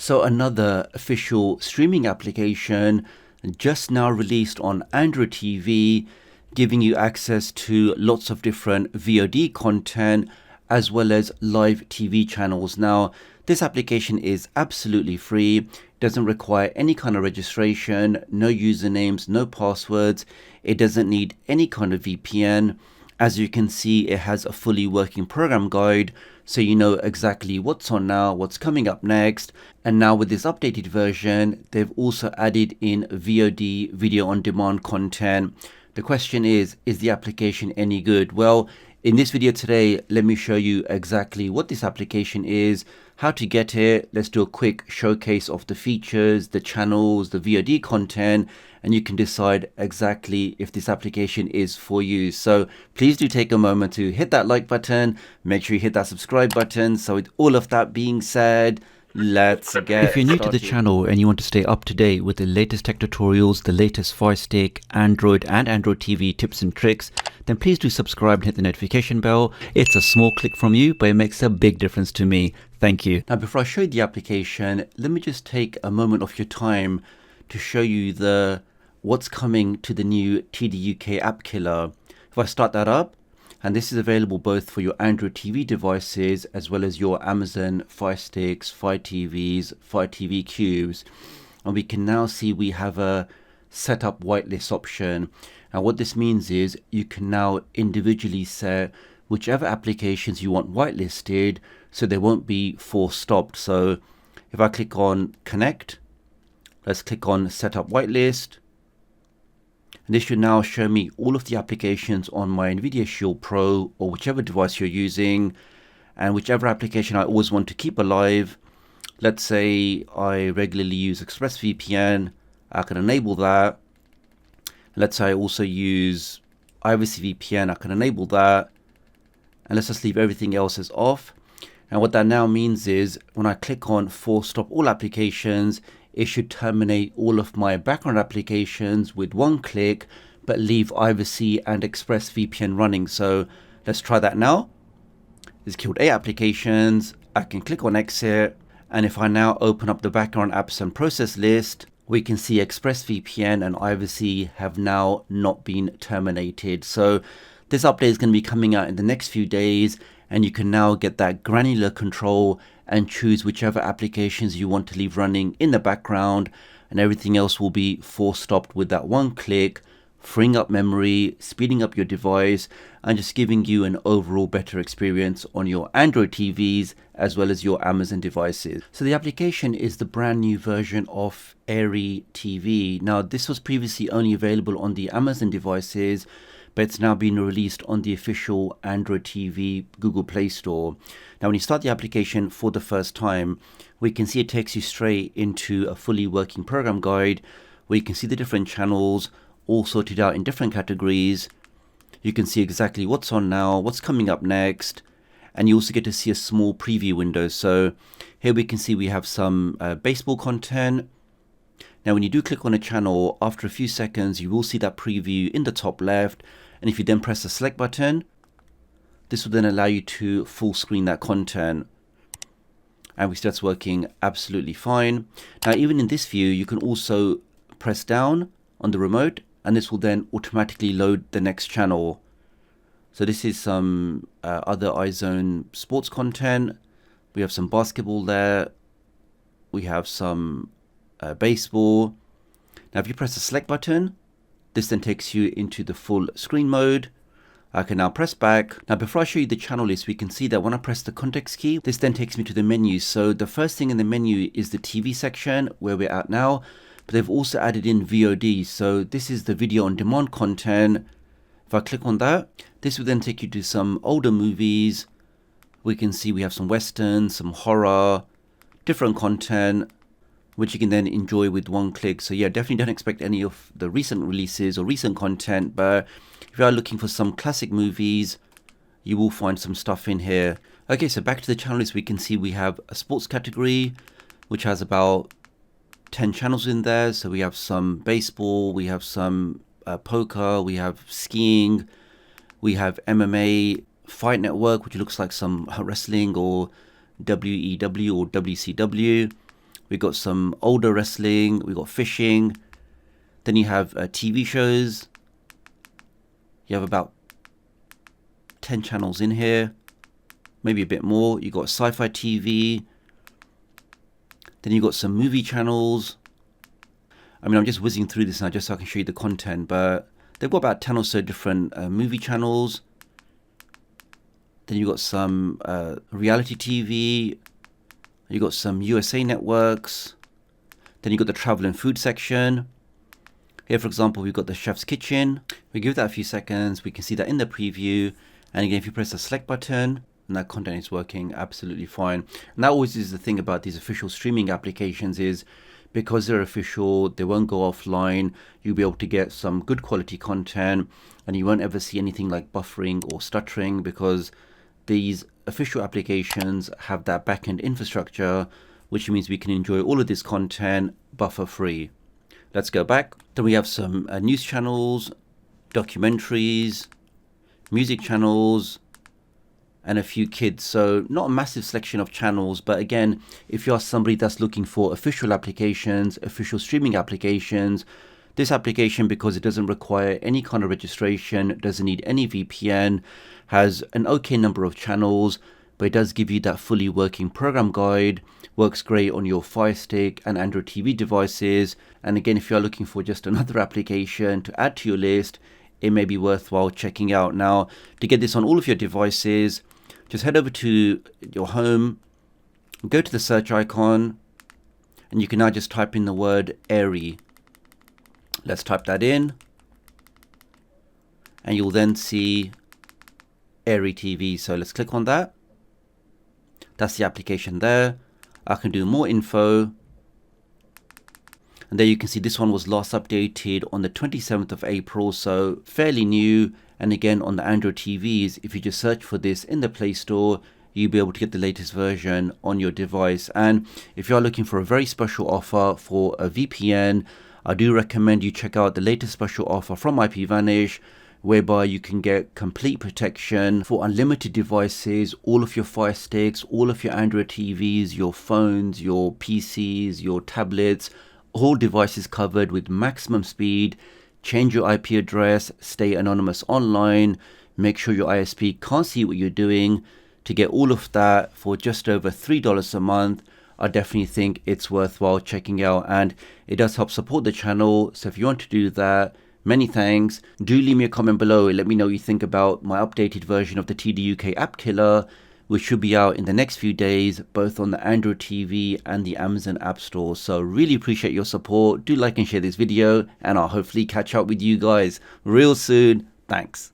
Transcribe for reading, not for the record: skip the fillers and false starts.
So another official streaming application just now released on Airy TV, giving you access to lots of different VOD content as well as live TV channels. Now, this application is absolutely free, doesn't require any kind of registration, no usernames, no passwords. It doesn't need any kind of VPN. As you can see, it has a fully working program guide, so you know exactly what's on now, what's coming up next. And now with this updated version, they've also added in VOD, video on demand content. The question is the application any good? Well, in this video today, let me show you exactly what this application is, how to get it. Let's do a quick showcase of the features, the channels, the VOD content, and you can decide exactly if this application is for you. So please do take a moment to hit that like button, make sure you hit that subscribe button. So with all of that being said, let's get If you're new to the started. channel and you want to stay up to date with the latest tech tutorials, the latest Firestick, Android and Android TV tips and tricks, then please do subscribe and hit the notification bell. It's a small click from you, but it makes a big difference to me. Thank you. Now, before I show you the application, let me just take a moment of your time to show you what's coming to the new TDUK app killer. If I start that up, and this is available both for your Android TV devices as well as your Amazon Fire Sticks, Fire TVs, Fire TV Cubes. And we can now see we have a setup whitelist option. And what this means is you can now individually set whichever applications you want whitelisted so they won't be force stopped. So if I click on connect, let's click on setup whitelist. And this should now show me all of the applications on my NVIDIA Shield Pro or whichever device you're using, and whichever application I always want to keep alive. Let's say I regularly use ExpressVPN, I can enable that. Let's say I also use Privacy VPN, I can enable that. And let's just leave everything else as off. And what that now means is when I click on force stop all applications, it should terminate all of my background applications with one click, but leave Privacy and ExpressVPN running. So let's try that now. It's killed 8 applications. I can click on exit. And if I now open up the background apps and process list, we can see ExpressVPN and Privacy have now not been terminated. So this update is going to be coming out in the next few days, and you can now get that granular control and choose whichever applications you want to leave running in the background, and everything else will be force stopped with that one click, freeing up memory, speeding up your device, and just giving you an overall better experience on your Android TVs as well as your Amazon devices. So the application is the brand new version of Airy TV. Now, this was previously only available on the Amazon devices, but it's now been released on the official Android TV Google Play Store. Now, when you start the application for the first time, we can see it takes you straight into a fully working program guide where you can see the different channels all sorted out in different categories. You can see exactly what's on now, what's coming up next, and you also get to see a small preview window. So here we can see we have some baseball content. Now, when you do click on a channel, after a few seconds, you will see that preview in the top left. And if you then press the select button, this will then allow you to full screen that content. And we see that's working absolutely fine. Now, even in this view, you can also press down on the remote, and this will then automatically load the next channel. So this is some other iZone sports content. We have some basketball there. We have some baseball. Now, if you press the select button, this then takes you into the full screen mode. I can now press back. Now, before I show you the channel list, we can see that when I press the context key, this then takes me to the menu. So the first thing in the menu is the TV section where we're at now, but they've also added in VOD. So this is the video on demand content. If I click on that, this will then take you to some older movies. We can see we have some westerns, some horror, different content, which you can then enjoy with one click. So yeah, definitely don't expect any of the recent releases or recent content, but if you are looking for some classic movies, you will find some stuff in here. Okay, so back to the channel list, we can see we have a sports category, which has about 10 channels in there. So we have some baseball, we have some poker, we have skiing, we have MMA, Fight Network, which looks like some wrestling or WEW or WCW. We got some older wrestling, we got fishing. Then you have TV shows. You have about 10 channels in here, maybe a bit more. You got sci-fi TV. Then you got some movie channels. I mean, I'm just whizzing through this now just so I can show you the content, but they've got about 10 or so different movie channels. Then you got some reality TV. You got some USA networks. Then you got the travel and food section. Here, for example, we've got the chef's kitchen. We give that a few seconds. We can see that in the preview. And again, if you press the select button, and that content is working absolutely fine. And that always is the thing about these official streaming applications is because they're official, they won't go offline. You'll be able to get some good quality content and you won't ever see anything like buffering or stuttering because these official applications have that backend infrastructure, which means we can enjoy all of this content buffer free. Let's go back. Then we have some news channels, documentaries, music channels, and a few kids. So not a massive selection of channels, but again, if you are somebody that's looking for official applications, official streaming applications, this application, because it doesn't require any kind of registration, doesn't need any VPN, has an okay number of channels, but it does give you that fully working program guide, works great on your Firestick and Android TV devices. And again, if you're looking for just another application to add to your list, it may be worthwhile checking out. Now, to get this on all of your devices, just head over to your home, go to the search icon, and you can now just type in the word Airy. Let's type that in, and you'll then see Airy TV. So let's click on that. That's the application there. I can do more info. And there you can see this one was last updated on the 27th of April, so fairly new. And again, on the Android TVs, if you just search for this in the Play Store, you'll be able to get the latest version on your device. And if you're looking for a very special offer for a VPN, I do recommend you check out the latest special offer from IPVanish, whereby you can get complete protection for unlimited devices, all of your Fire Sticks, all of your Android TVs, your phones, your PCs, your tablets, all devices covered with maximum speed. Change your IP address, stay anonymous online, make sure your ISP can't see what you're doing. To get all of that for just over $3 a month, I definitely think it's worthwhile checking out, and it does help support the channel. So if you want to do that, many thanks. Do leave me a comment below and let me know what you think about my updated version of the TDUK app killer, which should be out in the next few days, both on the Android TV and the Amazon App Store. So really appreciate your support. Do like and share this video, and I'll hopefully catch up with you guys real soon. Thanks.